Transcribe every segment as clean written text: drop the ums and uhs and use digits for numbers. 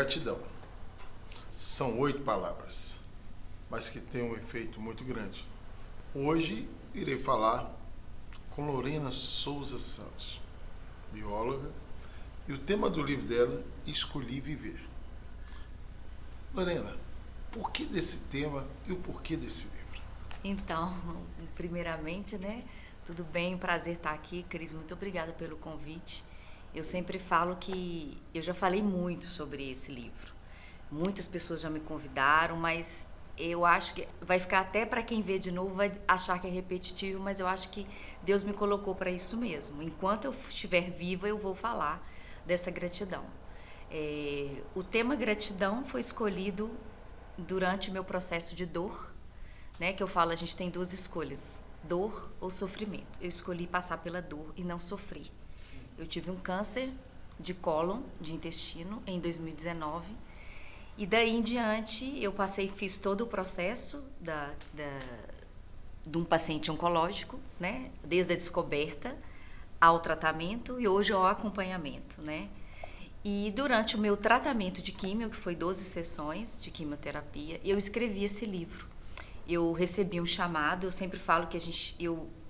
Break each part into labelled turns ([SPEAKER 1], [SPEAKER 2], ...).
[SPEAKER 1] Gratidão. São 8 palavras, mas que têm um efeito muito grande. Hoje irei falar com Lorena Souza Santos, bióloga, e o tema do livro dela, Escolhi Viver. Lorena, por que desse tema e o porquê desse livro?
[SPEAKER 2] Então, primeiramente, tudo bem, prazer estar aqui, Cris, muito obrigada pelo convite. Eu sempre falo que eu já falei muito sobre esse livro. Muitas pessoas já me convidaram, mas eu acho que vai ficar até para quem vê de novo, vai achar que é repetitivo, mas eu acho que Deus me colocou para isso mesmo. Enquanto eu estiver viva, eu vou falar dessa gratidão. O tema gratidão foi escolhido durante o meu processo de dor, que eu falo, a gente tem 2 escolhas, dor ou sofrimento. Eu escolhi passar pela dor e não sofrer. Eu tive um câncer de cólon, de intestino, em 2019, e daí em diante eu fiz todo o processo de um paciente oncológico, desde a descoberta ao tratamento e hoje ao acompanhamento, E durante o meu tratamento de químio, que foi 12 sessões de quimioterapia, eu escrevi esse livro. Eu recebi um chamado, eu sempre falo que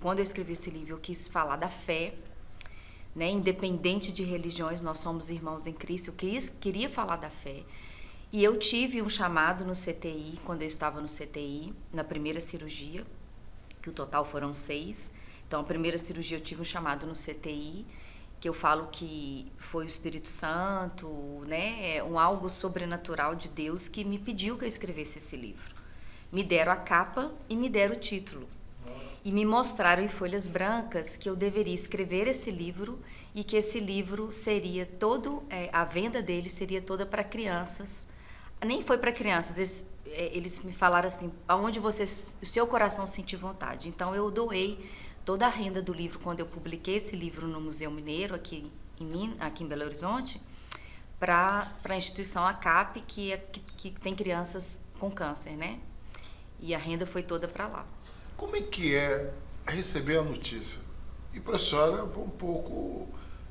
[SPEAKER 2] quando eu escrevi esse livro, eu quis falar da fé, independente de religiões, nós somos irmãos em Cristo, eu queria falar da fé. E eu tive um chamado no CTI, quando eu estava no CTI, na primeira cirurgia, que o total foram 6. Então, a primeira cirurgia eu tive um chamado no CTI, que eu falo que foi o Espírito Santo, algo sobrenatural de Deus que me pediu que eu escrevesse esse livro. Me deram a capa e me deram o título. E me mostraram em folhas brancas que eu deveria escrever esse livro e que esse livro seria a venda dele seria toda para crianças. Nem foi para crianças, eles me falaram assim, aonde o seu coração sentir vontade. Então eu doei toda a renda do livro quando eu publiquei esse livro no Museu Mineiro, aqui em Belo Horizonte, para a instituição ACAP, que tem crianças com câncer, E a renda foi toda para lá.
[SPEAKER 1] Como é que é receber a notícia? E para a senhora foi um pouco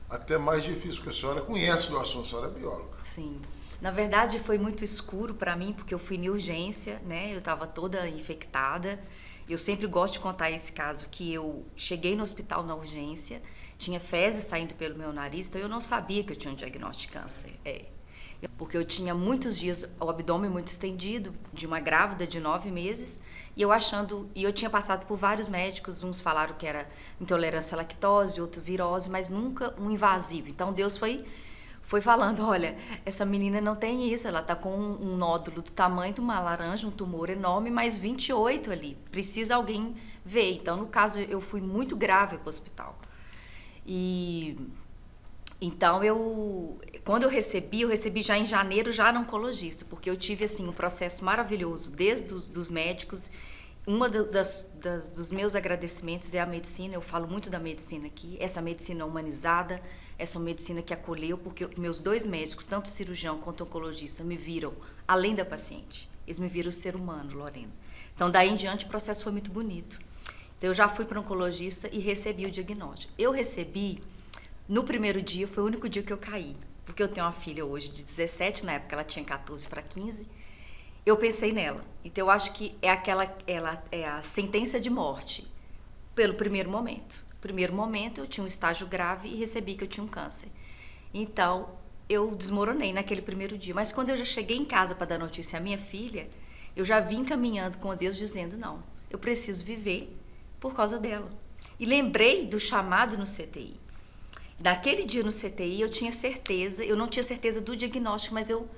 [SPEAKER 1] até mais difícil, porque a senhora conhece do assunto, a senhora é bióloga.
[SPEAKER 2] Sim. Na verdade, foi muito escuro para mim, porque eu fui em urgência, Eu estava toda infectada. Eu sempre gosto de contar esse caso, que eu cheguei no hospital na urgência, tinha fezes saindo pelo meu nariz, então eu não sabia que eu tinha um diagnóstico de câncer. Porque eu tinha muitos dias o abdômen muito estendido, de uma grávida de 9 meses, e eu tinha passado por vários médicos, uns falaram que era intolerância à lactose, outro virose, mas nunca um invasivo. Então Deus foi falando, olha, essa menina não tem isso, ela tá com um nódulo do tamanho de uma laranja, um tumor enorme, mas 28 ali, precisa alguém ver. Então, no caso, eu fui muito grave para o hospital. Então, quando eu recebi já em janeiro, já na oncologista, porque eu tive, um processo maravilhoso, desde os médicos. Dos meus agradecimentos é a medicina, eu falo muito da medicina aqui, essa medicina humanizada, essa medicina que acolheu, porque meus 2 médicos, tanto cirurgião quanto oncologista, me viram além da paciente. Eles me viram o ser humano, Lorena. Então, daí em diante, o processo foi muito bonito. Então, eu já fui para o oncologista e recebi o diagnóstico. Eu recebi, no primeiro dia, foi o único dia que eu caí, porque eu tenho uma filha hoje de 17, na época ela tinha 14 para 15, eu pensei nela. Então, eu acho que ela é a sentença de morte pelo primeiro momento. Primeiro momento, eu tinha um estágio grave e recebi que eu tinha um câncer. Então, eu desmoronei naquele primeiro dia. Mas quando eu já cheguei em casa para dar notícia à minha filha, eu já vim caminhando com Deus dizendo, não, eu preciso viver por causa dela. E lembrei do chamado no CTI. Daquele dia no CTI, eu tinha certeza, eu não tinha certeza do diagnóstico, mas eu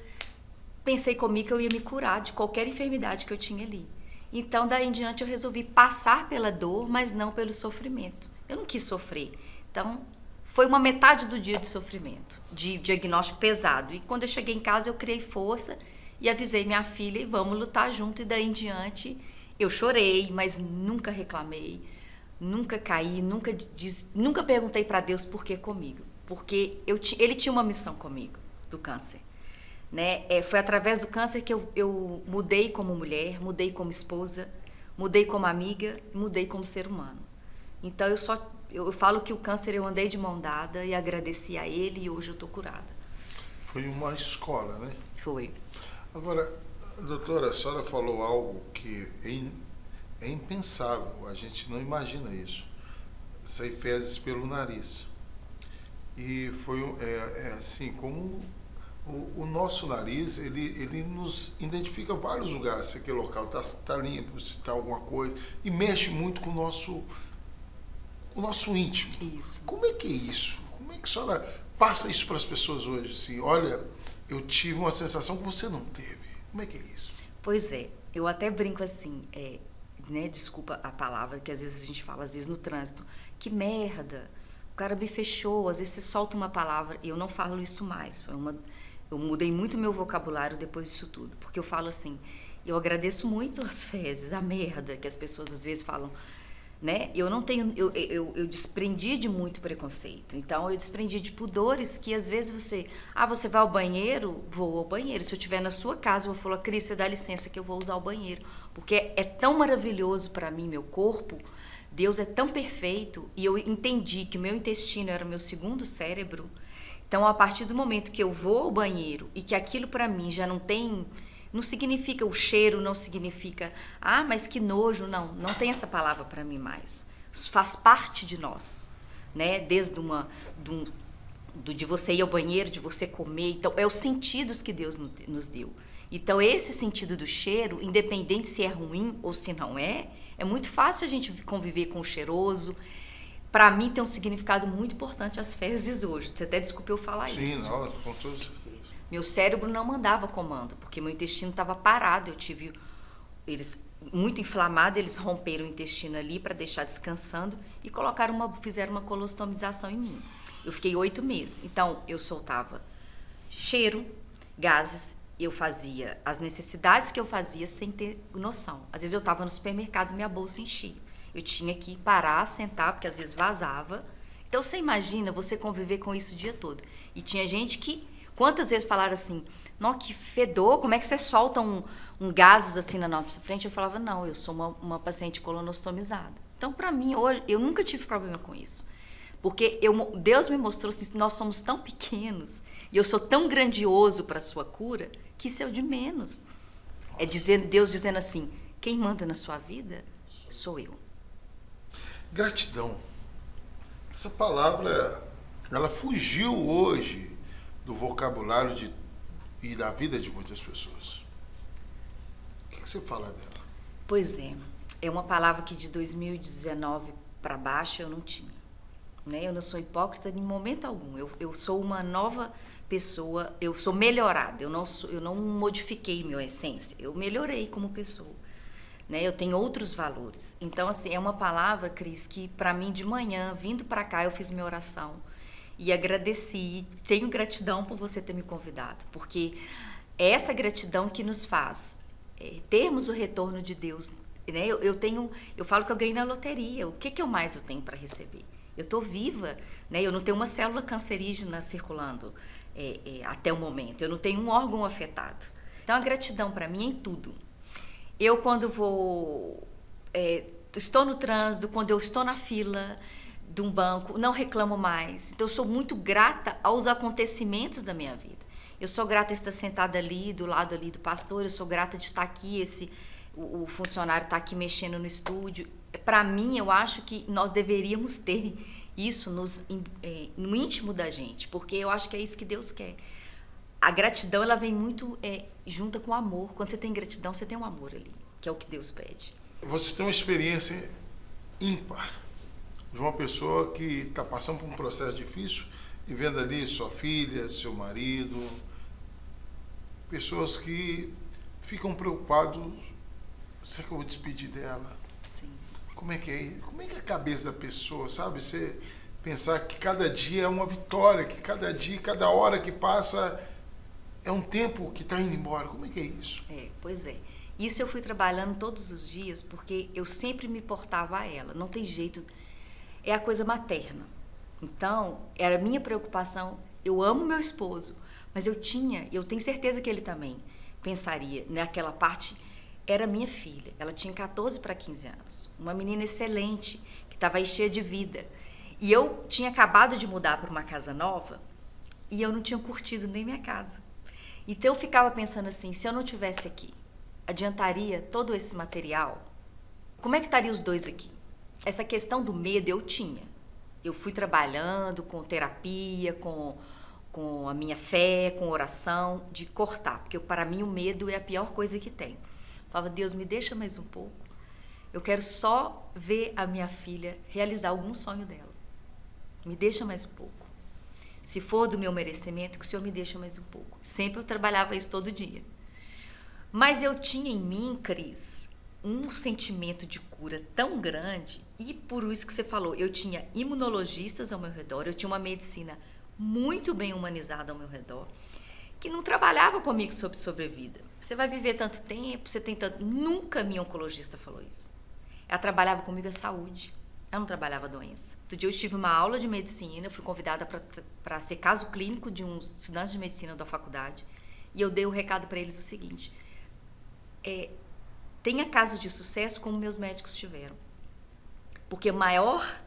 [SPEAKER 2] pensei comigo que eu ia me curar de qualquer enfermidade que eu tinha ali. Então, daí em diante, eu resolvi passar pela dor, mas não pelo sofrimento. Eu não quis sofrer. Então, foi uma metade do dia de sofrimento, de diagnóstico pesado. E quando eu cheguei em casa, eu criei força e avisei minha filha, e vamos lutar junto. E daí em diante, eu chorei, mas nunca reclamei, nunca caí, nunca perguntei para Deus por que comigo. Porque ele tinha uma missão comigo, do câncer. Foi através do câncer que eu mudei como mulher, mudei como esposa, mudei como amiga, mudei como ser humano. Então eu falo que o câncer eu andei de mão dada e agradeci a ele, e hoje eu estou curada.
[SPEAKER 1] Foi uma escola, né?
[SPEAKER 2] Foi.
[SPEAKER 1] Agora, doutora, a senhora falou algo que é impensável, a gente não imagina isso. Sair fezes pelo nariz. E foi assim, como o nosso nariz, ele nos identifica vários lugares, se aquele local está limpo, se está alguma coisa, e mexe muito com o nosso íntimo.
[SPEAKER 2] Isso.
[SPEAKER 1] Como é que é isso? Como é que a senhora passa isso para as pessoas hoje? Assim, olha, eu tive uma sensação que você não teve. Como é que é isso?
[SPEAKER 2] Pois é, eu até brinco assim, né, desculpa a palavra que às vezes a gente fala, às vezes no trânsito, que merda, o cara me fechou, às vezes você solta uma palavra, e eu não falo isso mais, eu mudei muito meu vocabulário depois disso tudo, porque eu falo assim, eu agradeço muito as fezes, a merda que as pessoas às vezes falam, né? Eu não tenho, eu desprendi de muito preconceito, então eu desprendi de pudores que às vezes você vai ao banheiro? Vou ao banheiro. Se eu estiver na sua casa, eu vou falar, Cris, você dá licença que eu vou usar o banheiro, porque é tão maravilhoso para mim, meu corpo, Deus é tão perfeito, e eu entendi que o meu intestino era o meu segundo cérebro. Então, a partir do momento que eu vou ao banheiro e que aquilo para mim já não significa o cheiro, não significa, mas que nojo, não tem essa palavra para mim mais. Isso faz parte de nós, né? Desde de você ir ao banheiro, de você comer, então é os sentidos que Deus nos deu. Então esse sentido do cheiro, independente se é ruim ou se não é muito fácil a gente conviver com o cheiroso. Para mim tem um significado muito importante as fezes hoje. Você até desculpa eu falar isso.
[SPEAKER 1] Sim, não, com toda certeza.
[SPEAKER 2] Meu cérebro não mandava comando, porque meu intestino estava parado. Eu tive eles muito inflamado, eles romperam o intestino ali para deixar descansando e fizeram uma colostomização em mim. Eu fiquei 8 meses. Então eu soltava cheiro, gases, eu fazia as necessidades que eu fazia sem ter noção. Às vezes eu estava no supermercado e minha bolsa enchia. Eu tinha que parar, sentar, porque às vezes vazava. Então você imagina você conviver com isso o dia todo. E tinha gente que, quantas vezes falaram assim, não, que fedor, como é que você solta um gases assim na nossa frente? Eu falava, não, eu sou uma paciente colonostomizada. Então, para mim, hoje, eu nunca tive problema com isso. Porque Deus me mostrou assim, nós somos tão pequenos e eu sou tão grandioso para a sua cura, que isso é o de menos. É Deus dizendo assim, quem manda na sua vida sou eu.
[SPEAKER 1] Gratidão. Essa palavra, ela fugiu hoje do vocabulário e da vida de muitas pessoas. O que você fala dela?
[SPEAKER 2] Pois é uma palavra que de 2019 para baixo eu não tinha. Né? Eu não sou hipócrita em momento algum. Eu sou uma nova pessoa, eu sou melhorada. Eu não modifiquei minha essência, eu melhorei como pessoa. Né? Eu tenho outros valores. Então, assim, é uma palavra, Cris, que para mim de manhã, vindo para cá, eu fiz minha oração e agradeci. E tenho gratidão por você ter me convidado, porque é essa gratidão que nos faz termos o retorno de Deus. Né? Eu falo que eu ganhei na loteria. O que mais eu tenho para receber? Eu estou viva, né? Eu não tenho uma célula cancerígena circulando até o momento. Eu não tenho um órgão afetado. Então, a gratidão para mim é em tudo. Eu, quando estou no trânsito, quando eu estou na fila de um banco, não reclamo mais. Então, eu sou muito grata aos acontecimentos da minha vida. Eu sou grata de estar sentada ali, do lado ali do pastor. Eu sou grata de estar aqui, o funcionário está aqui mexendo no estúdio. Para mim, eu acho que nós deveríamos ter isso no íntimo da gente, porque eu acho que é isso que Deus quer. A gratidão, ela vem muito junta com o amor. Quando você tem gratidão, você tem um amor ali, que é o que Deus pede.
[SPEAKER 1] Você tem uma experiência ímpar de uma pessoa que está passando por um processo difícil e vendo ali sua filha, seu marido, pessoas que ficam preocupados, será que eu vou despedir dela?
[SPEAKER 2] Sim.
[SPEAKER 1] Como é que é a cabeça da pessoa, sabe? Você pensar que cada dia é uma vitória, que cada dia, cada hora que passa é um tempo que está indo embora. Como é que é isso?
[SPEAKER 2] Pois é. Isso eu fui trabalhando todos os dias, porque eu sempre me portava a ela. Não tem jeito. É a coisa materna. Então, era a minha preocupação. Eu amo meu esposo, mas eu tenho certeza que ele também pensaria naquela parte. Era minha filha. Ela tinha 14 para 15 anos. Uma menina excelente, que estava aí cheia de vida. E eu tinha acabado de mudar para uma casa nova e eu não tinha curtido nem minha casa. Então eu ficava pensando assim, se eu não tivesse aqui, adiantaria todo esse material? Como é que estaria os dois aqui? Essa questão do medo eu tinha. Eu fui trabalhando com terapia, com a minha fé, com oração, de cortar. Porque para mim o medo é a pior coisa que tem. Eu falava, Deus, me deixa mais um pouco. Eu quero só ver a minha filha realizar algum sonho dela. Me deixa mais um pouco. Se for do meu merecimento, que o Senhor me deixa mais um pouco. Sempre eu trabalhava isso todo dia. Mas eu tinha em mim, Cris, um sentimento de cura tão grande, e por isso que você falou, eu tinha imunologistas ao meu redor, eu tinha uma medicina muito bem humanizada ao meu redor, que não trabalhava comigo sobre sobrevida. Você vai viver tanto tempo, você tem tanto... Nunca minha oncologista falou isso. Ela trabalhava comigo a saúde, ela não trabalhava a doença. Outro dia eu estive uma aula de medicina, fui convidada para ser caso clínico de uns estudantes de medicina da faculdade, e eu dei o recado para eles o seguinte, tenha casos de sucesso como meus médicos tiveram. Porque o maior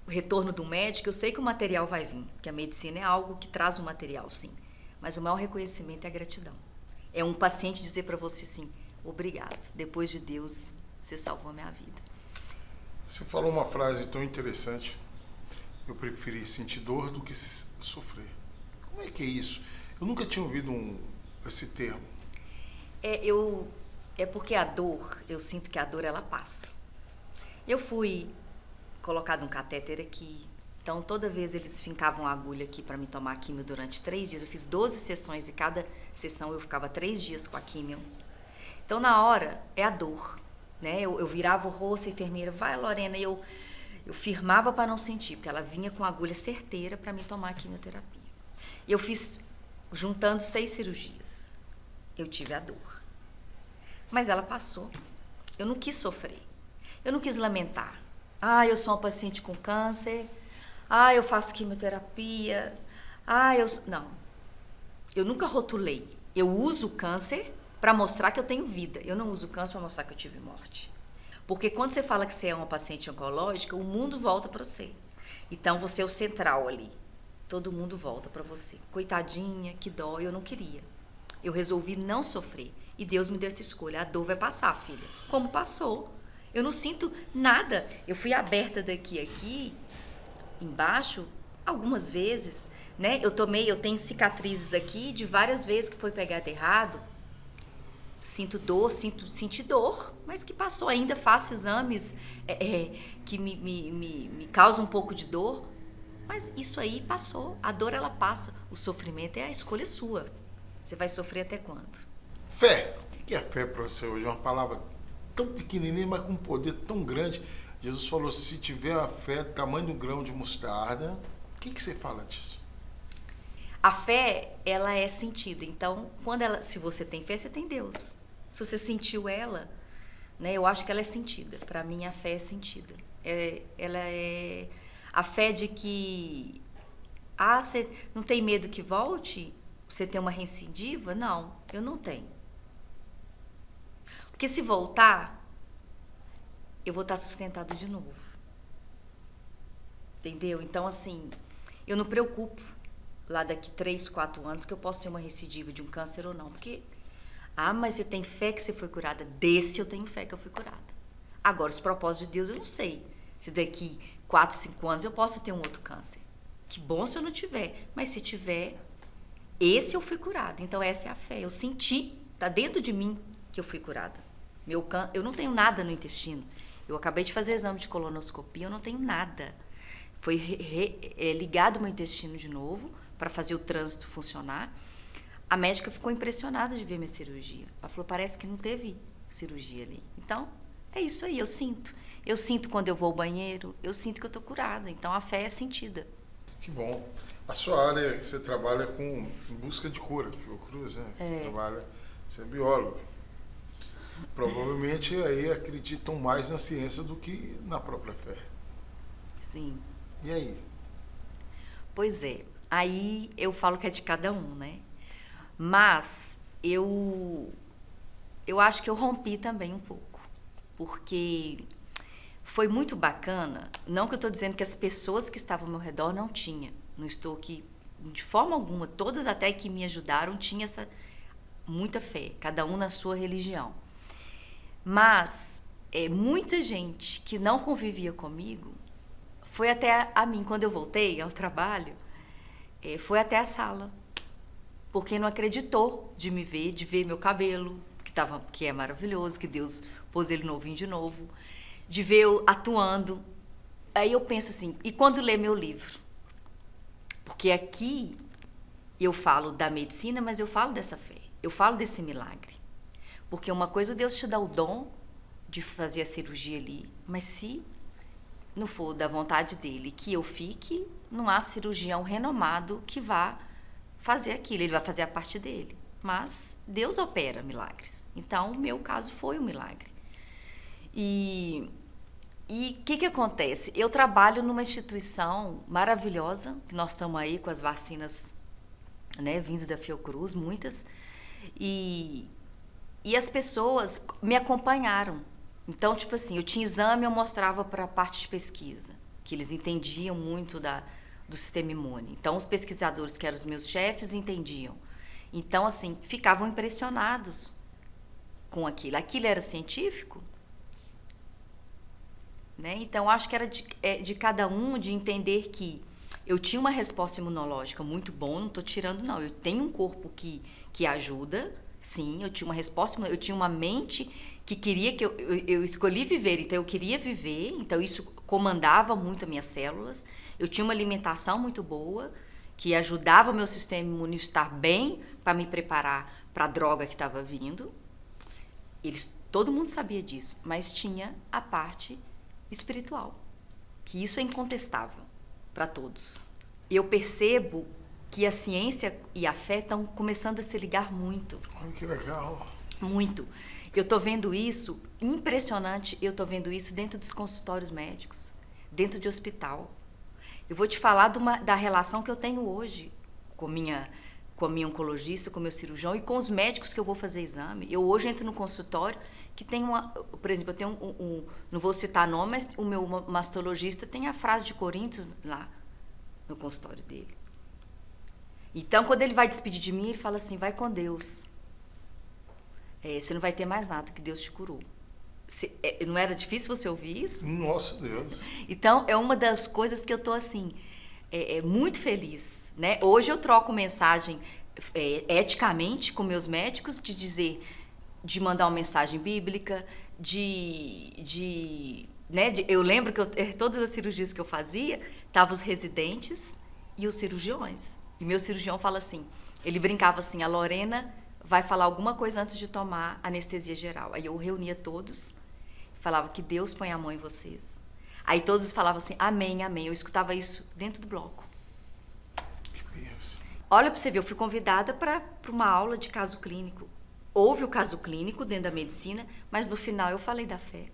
[SPEAKER 2] retorno do médico, eu sei que o material vai vir, que a medicina é algo que traz o material, sim. Mas o maior reconhecimento é a gratidão. É um paciente dizer para você assim, obrigado, depois de Deus, você salvou a minha vida.
[SPEAKER 1] Você falou uma frase tão interessante, eu preferi sentir dor do que sofrer. Como é que é isso? Eu nunca tinha ouvido esse termo.
[SPEAKER 2] É porque a dor, eu sinto que a dor ela passa. Eu fui colocado um catéter aqui, então toda vez eles fincavam a agulha aqui para me tomar químio durante 3 dias. Eu fiz 12 sessões e cada sessão eu ficava 3 dias com a químio. Então na hora é a dor, né? Eu virava o rosto, a enfermeira, vai Lorena, e eu firmava para não sentir, porque ela vinha com a agulha certeira para me tomar a quimioterapia. E eu fiz juntando 6 cirurgias. Eu tive a dor. Mas ela passou. Eu não quis sofrer. Eu não quis lamentar. Eu sou uma paciente com câncer. Eu faço quimioterapia. Não. Eu nunca rotulei. Eu uso o câncer para mostrar que eu tenho vida. Eu não uso o câncer para mostrar que eu tive morte. Porque quando você fala que você é uma paciente oncológica, o mundo volta para você. Então você é o central ali. Todo mundo volta para você. Coitadinha, que dó, eu não queria. Eu resolvi não sofrer. E Deus me deu essa escolha. A dor vai passar, filha. Como passou? Eu não sinto nada. Eu fui aberta aqui, embaixo, algumas vezes, né? Eu tenho cicatrizes aqui de várias vezes que foi pegado errado. Sinto dor, senti dor, mas que passou. Ainda faço exames que me causam um pouco de dor. Mas isso aí passou. A dor, ela passa. O sofrimento é a escolha sua. Você vai sofrer até quando?
[SPEAKER 1] Fé. O que é fé para você hoje? É uma palavra tão pequenininha, mas com um poder tão grande. Jesus falou, se tiver a fé do tamanho de um grão de mostarda, o que você fala disso?
[SPEAKER 2] A fé, ela é sentida. Então, se você tem fé, você tem Deus. Se você sentiu ela, né, eu acho que ela é sentida. Para mim, a fé é sentida. Ela é a fé de que você não tem medo que volte? Você tem uma recidiva? Não, eu não tenho. Porque se voltar, eu vou estar sustentada de novo. Entendeu? Então, assim, eu não preocupo lá daqui 3, 4 anos que eu posso ter uma recidiva de um câncer ou não. Porque, mas você tem fé que você foi curada? Desse eu tenho fé que eu fui curada. Agora, os propósitos de Deus eu não sei. Se daqui 4, 5 anos eu posso ter um outro câncer. Que bom se eu não tiver. Mas se tiver, esse eu fui curada. Então, essa é a fé. Eu senti, tá dentro de mim que eu fui curada. Eu não tenho nada no intestino. Eu acabei de fazer exame de colonoscopia, eu não tenho nada. Foi ligado o meu intestino de novo para fazer o trânsito funcionar. A médica ficou impressionada de ver minha cirurgia. Ela falou, parece que não teve cirurgia ali. Então, é isso aí, eu sinto. Eu sinto quando eu vou ao banheiro, eu sinto que eu estou curada. Então, a fé é sentida.
[SPEAKER 1] Que bom. A sua área que você trabalha em busca de cura, Fiocruz, né? Você é biólogo. Provavelmente aí acreditam mais na ciência do que na própria fé.
[SPEAKER 2] Sim.
[SPEAKER 1] E aí?
[SPEAKER 2] Pois é. Aí eu falo que é de cada um, né? Mas eu acho que eu rompi também um pouco. Porque foi muito bacana. Não que eu estou dizendo que as pessoas que estavam ao meu redor não tinham. Não estou aqui de forma alguma, todas até que me ajudaram, tinha essa muita fé, cada um na sua religião. Mas muita gente que não convivia comigo foi até a mim, quando eu voltei ao trabalho, foi até a sala, porque não acreditou de me ver, de ver meu cabelo, que é maravilhoso, que Deus pôs ele novinho de novo, de ver eu atuando. Aí eu penso assim, e quando lê meu livro? Porque aqui eu falo da medicina, mas eu falo dessa fé, eu falo desse milagre. Porque uma coisa, Deus te dá o dom de fazer a cirurgia ali, mas se não for da vontade dele que eu fique, não há cirurgião renomado que vá fazer aquilo, ele vai fazer a parte dele. Mas Deus opera milagres. Então, o meu caso foi um milagre. E o que acontece? Eu trabalho numa instituição maravilhosa, que nós estamos aí com as vacinas, né, vindo da Fiocruz, muitas, e as pessoas me acompanharam. Então, tipo assim, eu tinha exame, eu mostrava para a parte de pesquisa, que eles entendiam muito do sistema imune. Então, os pesquisadores, que eram os meus chefes, entendiam. Então, assim, ficavam impressionados com aquilo. Aquilo era científico, né? Então, acho que era de cada um de entender que eu tinha uma resposta imunológica muito boa, não estou tirando, não. Eu tenho um corpo que ajuda, sim, eu tinha uma resposta, eu tinha uma mente que queria que eu escolhi viver, então eu queria viver, então isso comandava muito as minhas células. Eu tinha uma alimentação muito boa, que ajudava o meu sistema imune a estar bem para me preparar para a droga que estava vindo. Todo mundo sabia disso, mas tinha a parte espiritual, que isso é incontestável para todos. Eu percebo que a ciência e a fé estão começando a se ligar muito.
[SPEAKER 1] Olha que legal.
[SPEAKER 2] Muito. Eu estou vendo isso, impressionante, eu estou vendo isso dentro dos consultórios médicos, dentro de hospital. Eu vou te falar da relação que eu tenho hoje com a minha oncologista, com o meu cirurgião e com os médicos que eu vou fazer exame. Eu hoje entro no consultório que tem por exemplo, eu tenho não vou citar nome, mas o meu mastologista tem a frase de Coríntios lá no consultório dele. Então, quando ele vai despedir de mim, ele fala assim, vai com Deus. Você não vai ter mais nada, que Deus te curou. Não era difícil você ouvir isso?
[SPEAKER 1] Nossa Deus.
[SPEAKER 2] Então, é uma das coisas que eu tô assim, muito feliz, né? Hoje eu troco mensagem eticamente com meus médicos de mandar uma mensagem bíblica, eu lembro que todas as cirurgias que eu fazia, estavam os residentes e os cirurgiões. E meu cirurgião fala assim, ele brincava assim, a Lorena vai falar alguma coisa antes de tomar anestesia geral. Aí eu reunia todos, falava que Deus põe a mão em vocês. Aí todos falavam assim, amém, amém. Eu escutava isso dentro do bloco.
[SPEAKER 1] Que benção.
[SPEAKER 2] Olha para você ver, eu fui convidada para uma aula de caso clínico. Houve o caso clínico dentro da medicina, mas no final eu falei da fé.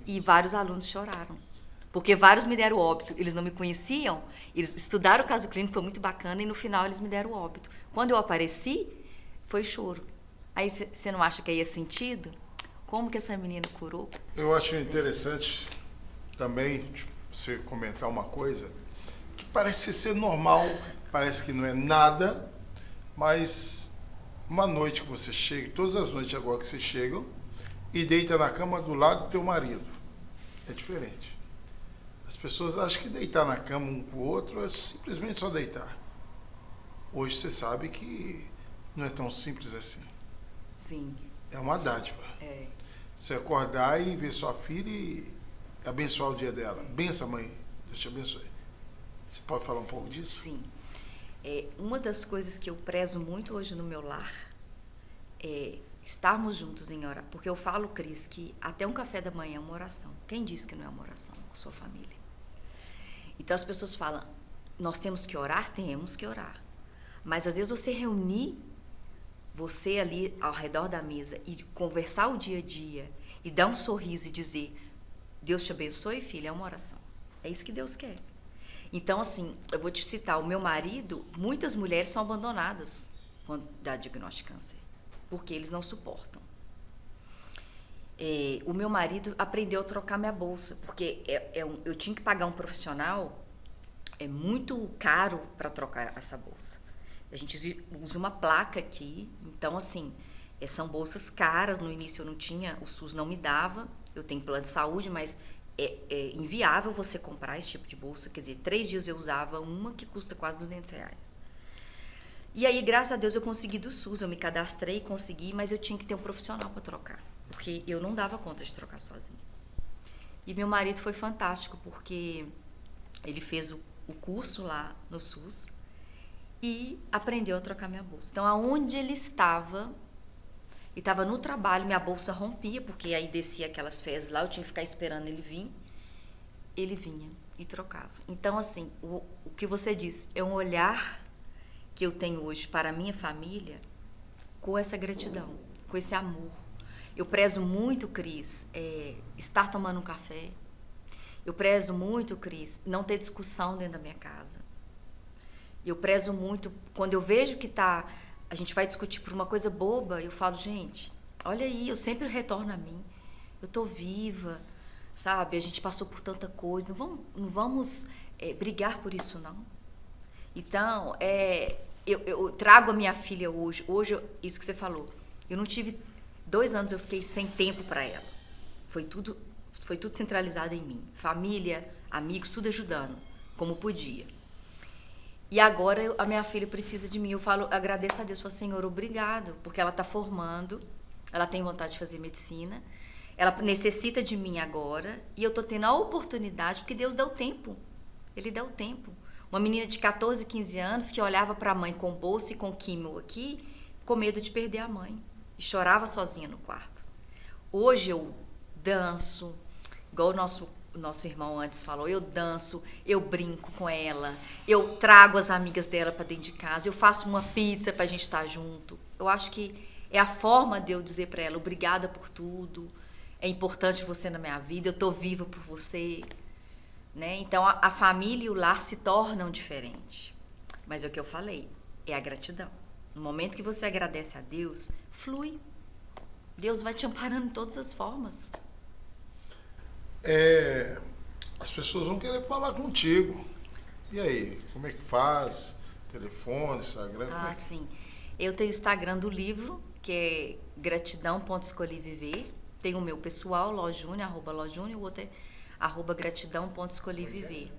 [SPEAKER 2] E vários alunos choraram. Porque vários me deram óbito. Eles não me conheciam, eles estudaram o caso clínico, foi muito bacana, e no final eles me deram óbito. Quando eu apareci, foi choro. Aí você não acha que aí é sentido? Como que essa menina curou?
[SPEAKER 1] Eu acho interessante também você comentar uma coisa que parece ser normal, parece que não é nada, mas uma noite que você chega, todas as noites agora que você chega, e deita na cama do lado do teu marido. É diferente. As pessoas acham que deitar na cama um com o outro é simplesmente só deitar. Hoje você sabe que não é tão simples assim.
[SPEAKER 2] Sim.
[SPEAKER 1] É uma dádiva.
[SPEAKER 2] É.
[SPEAKER 1] Você acordar e ver sua filha e abençoar o dia dela. Bença, mãe. Deus te abençoe. Você pode falar um pouco disso?
[SPEAKER 2] Sim. Uma das coisas que eu prezo muito hoje no meu lar é estarmos juntos em oração. Porque eu falo, Cris, que até um café da manhã é uma oração. Quem disse que não é uma oração com sua família? Então as pessoas falam, nós temos que orar? Temos que orar. Mas às vezes você reunir você ali ao redor da mesa e conversar o dia a dia e dar um sorriso e dizer, Deus te abençoe, filha, é uma oração. É isso que Deus quer. Então, assim, eu vou te citar, o meu marido, muitas mulheres são abandonadas quando dá diagnóstico de câncer, porque eles não suportam. O meu marido aprendeu a trocar minha bolsa, porque eu tinha que pagar um profissional é muito caro para trocar essa bolsa. A gente usa uma placa aqui, então assim, são bolsas caras. No início eu não tinha, o SUS não me dava, eu tenho plano de saúde, mas é inviável você comprar esse tipo de bolsa. Quer dizer, 3 dias eu usava uma que custa quase R$200. E aí, graças a Deus, eu consegui do SUS, eu me cadastrei, consegui, mas eu tinha que ter um profissional para trocar, porque eu não dava conta de trocar sozinha. E meu marido foi fantástico, porque ele fez o curso lá no SUS e aprendeu a trocar minha bolsa. Então, aonde ele estava no trabalho, minha bolsa rompia, porque aí descia aquelas fezes lá, eu tinha que ficar esperando ele vir. Ele vinha e trocava. Então, assim, o que você disse, é um olhar que eu tenho hoje para a minha família com essa gratidão, com esse amor. Eu prezo muito, Cris, estar tomando um café. Eu prezo muito, Cris, não ter discussão dentro da minha casa. Eu prezo muito, quando eu vejo que a gente vai discutir por uma coisa boba, eu falo, gente, olha aí, eu sempre retorno a mim. Eu tô viva, sabe? A gente passou por tanta coisa, não vamos brigar por isso, não. Então, eu trago a minha filha hoje, isso que você falou, eu não tive 2 anos, eu fiquei sem tempo para ela. Foi tudo centralizado em mim. Família, amigos, tudo ajudando, como podia. E agora a minha filha precisa de mim. Eu agradeço a Deus, falo, Senhor, obrigado, porque ela está formando, ela tem vontade de fazer medicina, ela necessita de mim agora, e eu estou tendo a oportunidade, porque Deus dá o tempo. Ele dá o tempo. Uma menina de 14, 15 anos que olhava para a mãe com bolsa e com químio aqui, com medo de perder a mãe. E chorava sozinha no quarto. Hoje eu danço, igual o nosso irmão antes falou, eu danço, eu brinco com ela, eu trago as amigas dela para dentro de casa, eu faço uma pizza para a gente estar junto. Eu acho que é a forma de eu dizer para ela, obrigada por tudo, é importante você na minha vida, eu estou viva por você. Né? Então a família e o lar se tornam diferentes. Mas é o que eu falei, é a gratidão. No momento que você agradece a Deus, flui. Deus vai te amparando de todas as formas.
[SPEAKER 1] As pessoas vão querer falar contigo. E aí, como é que faz? Telefone, Instagram?
[SPEAKER 2] Sim. Eu tenho o Instagram do livro, que é gratidão.escolhiviver. Tem o meu pessoal, Lojúnia, @Lojúnia, o outro é @gratidão.escolhiviver.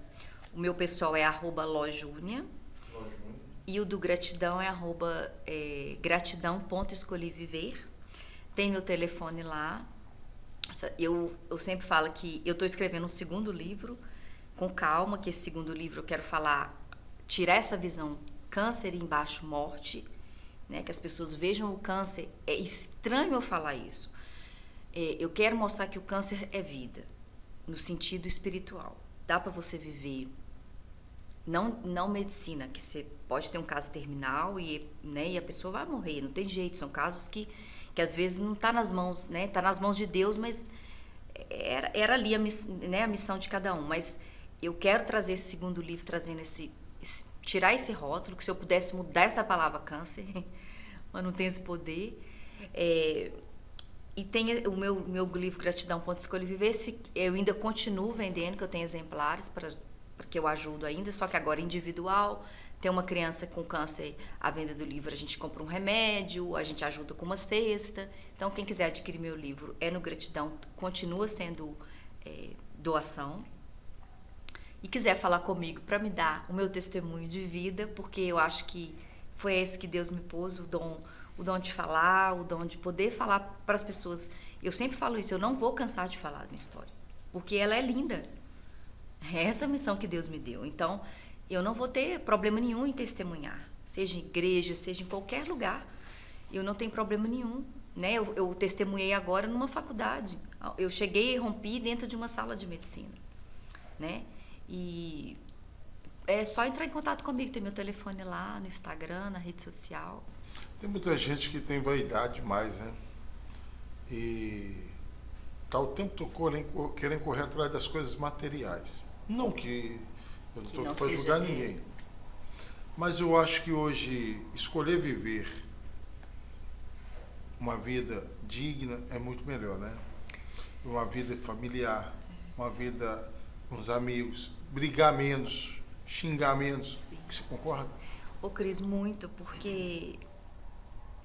[SPEAKER 2] O meu pessoal é @Lojúnia. E o do Gratidão é gratidão.escolhiviver. Tem meu telefone lá. Eu sempre falo que eu estou escrevendo um segundo livro, com calma, que esse segundo livro eu quero tirar essa visão câncer e embaixo morte, né? Que as pessoas vejam o câncer. É estranho eu falar isso. Eu quero mostrar que o câncer é vida, no sentido espiritual. Dá para você viver, não medicina, que você pode ter um caso terminal e a pessoa vai morrer, não tem jeito, são casos que às vezes não está nas mãos, né? Está nas mãos de Deus, mas era ali a missão de cada um. Mas eu quero trazer esse segundo livro, trazendo tirar esse rótulo, que se eu pudesse mudar essa palavra câncer, mas não tem esse poder. E tem o meu livro Gratidão.escolhiviver, eu ainda continuo vendendo, que eu tenho exemplares porque eu ajudo ainda, só que agora individual. Tem uma criança com câncer, a venda do livro, a gente compra um remédio, a gente ajuda com uma cesta. Então, quem quiser adquirir meu livro é no Gratidão, continua sendo doação. E quiser falar comigo para me dar o meu testemunho de vida, porque eu acho que foi esse que Deus me pôs, o dom de falar, o dom de poder falar para as pessoas. Eu sempre falo isso, eu não vou cansar de falar da minha história, porque ela é linda. É essa a missão que Deus me deu. Então, eu não vou ter problema nenhum em testemunhar, seja em igreja, seja em qualquer lugar. Eu não tenho problema nenhum, né? Eu testemunhei agora numa faculdade. Eu cheguei e rompi dentro de uma sala de medicina, né? E é só entrar em contato comigo, tem meu telefone lá no Instagram, na rede social.
[SPEAKER 1] Tem muita gente que tem vaidade demais, né? E tá o tempo todo querendo correr atrás das coisas materiais. Não que eu não estou aqui para julgar ninguém. Mas eu acho que hoje escolher viver uma vida digna é muito melhor, né? Uma vida familiar, uma vida com os amigos, brigar menos, xingamentos.
[SPEAKER 2] Sim.
[SPEAKER 1] Você concorda?
[SPEAKER 2] Ô, Cris, muito, porque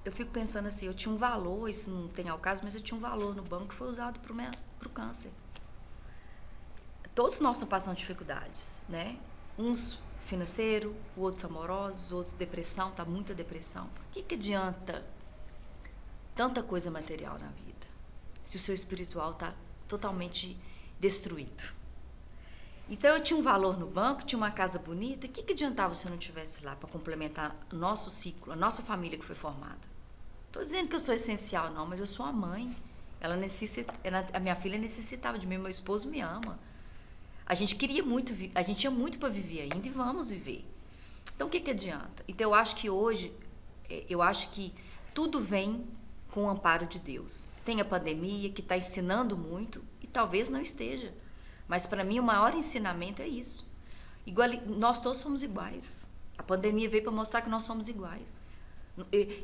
[SPEAKER 2] eu fico pensando assim, eu tinha um valor, isso não tem ao caso, mas eu tinha um valor no banco que foi usado pro câncer. Todos nós estamos passando dificuldades, né? Uns financeiro, outros amorosos, outros depressão, tá muita depressão. Por que adianta tanta coisa material na vida se o seu espiritual tá totalmente destruído? Então eu tinha um valor no banco, tinha uma casa bonita, o que adiantava se eu não estivesse lá para complementar nosso ciclo, a nossa família que foi formada? Estou dizendo que eu sou essencial, não, mas eu sou a mãe. A minha filha necessitava de mim, meu esposo me ama. A gente queria muito, a gente tinha muito para viver ainda e vamos viver. Então o que adianta? Então eu acho que hoje, tudo vem com o amparo de Deus. Tem a pandemia que está ensinando muito e talvez não esteja. Mas para mim o maior ensinamento é isso. Nós todos somos iguais. A pandemia veio para mostrar que nós somos iguais.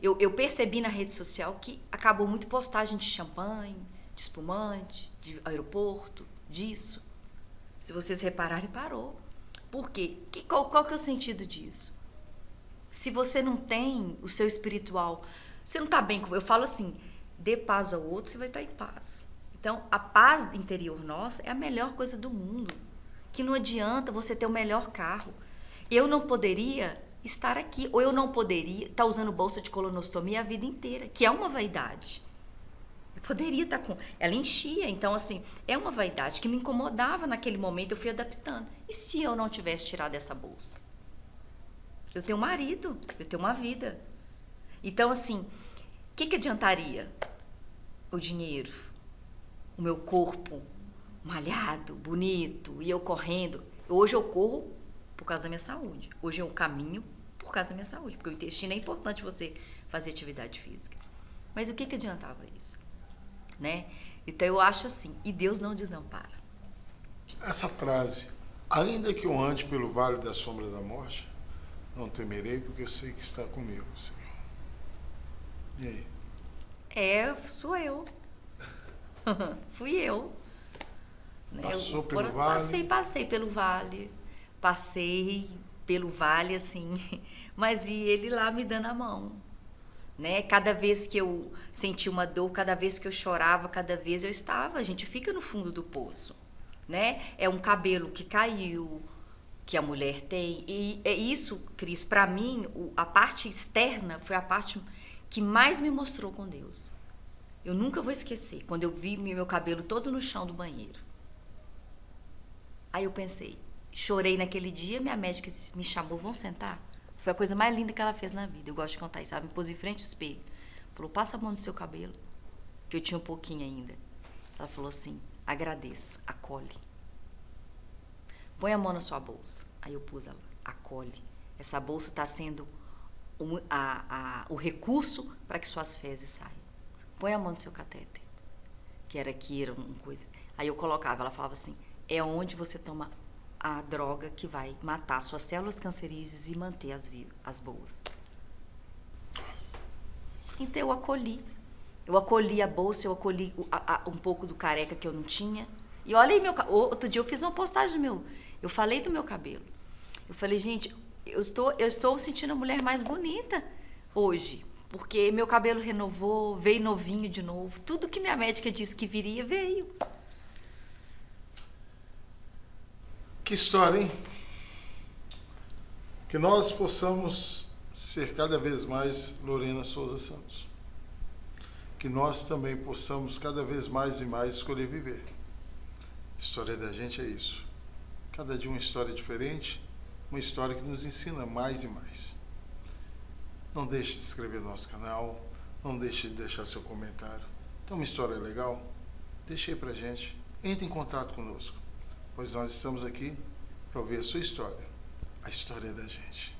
[SPEAKER 2] Eu percebi na rede social que acabou muito postagem de champanhe, de espumante, de aeroporto, disso. Se vocês repararem, parou. Por quê? Qual que é o sentido disso? Se você não tem o seu espiritual, você não está bem com... Eu falo assim, dê paz ao outro, você vai estar em paz. Então, a paz interior nossa é a melhor coisa do mundo. Que não adianta você ter o melhor carro. Eu não poderia estar aqui, ou eu não poderia estar usando bolsa de colonostomia a vida inteira, que é uma vaidade. Eu poderia estar com... Ela enchia, então assim, é uma vaidade que me incomodava naquele momento, eu fui adaptando. E se eu não tivesse tirado essa bolsa? Eu tenho um marido, eu tenho uma vida. Então assim, o que adiantaria? O dinheiro, o meu corpo malhado, bonito, e eu correndo. Hoje eu corro por causa da minha saúde. Hoje eu caminho por causa da minha saúde, porque o intestino é importante você fazer atividade física. Mas o que adiantava isso? Né? Então eu acho assim, e Deus não desampara.
[SPEAKER 1] Essa frase, ainda que eu ande pelo vale da sombra da morte, não temerei, porque eu sei que está comigo, Senhor. E aí?
[SPEAKER 2] Sou eu. Fui eu.
[SPEAKER 1] Passou pelo vale?
[SPEAKER 2] Passei pelo vale. Passei pelo vale, assim, mas e ele lá me dando a mão, né? Cada vez que eu senti uma dor, cada vez que eu chorava, cada vez eu estava, a gente fica no fundo do poço, né? É um cabelo que caiu, que a mulher tem, e é isso, Cris, para mim, a parte externa foi a parte que mais me mostrou com Deus. Eu nunca vou esquecer, quando eu vi meu cabelo todo no chão do banheiro. Aí eu pensei, chorei naquele dia, minha médica me chamou, vamos sentar? Foi a coisa mais linda que ela fez na vida. Eu gosto de contar isso, ela me pôs em frente ao espelho. Falou, passa a mão no seu cabelo, que eu tinha um pouquinho ainda. Ela falou assim, agradeça, acolhe. Põe a mão na sua bolsa. Aí eu pus ela, acolhe. Essa bolsa está sendo o recurso para que suas fezes saiam. Põe a mão no seu catéter. Que era uma coisa. Aí eu colocava, ela falava assim, é onde você toma a droga que vai matar suas células cancerígenas e manter as boas. Então eu acolhi. Eu acolhi a bolsa, eu acolhi um pouco do careca que eu não tinha. E olha aí, outro dia eu fiz uma postagem eu falei do meu cabelo. Eu falei, gente, eu estou sentindo a mulher mais bonita hoje. Porque meu cabelo renovou, veio novinho de novo. Tudo que minha médica disse que viria, veio.
[SPEAKER 1] Que história, hein? Que nós possamos ser cada vez mais Lorena Souza Santos. Que nós também possamos cada vez mais e mais escolher viver. A história da gente é isso. Cada dia uma história diferente, uma história que nos ensina mais e mais. Não deixe de se inscrever no nosso canal, não deixe de deixar seu comentário. Tem uma história legal? Deixe aí pra gente. Entre em contato conosco, pois nós estamos aqui para ouvir a sua história, a história da gente.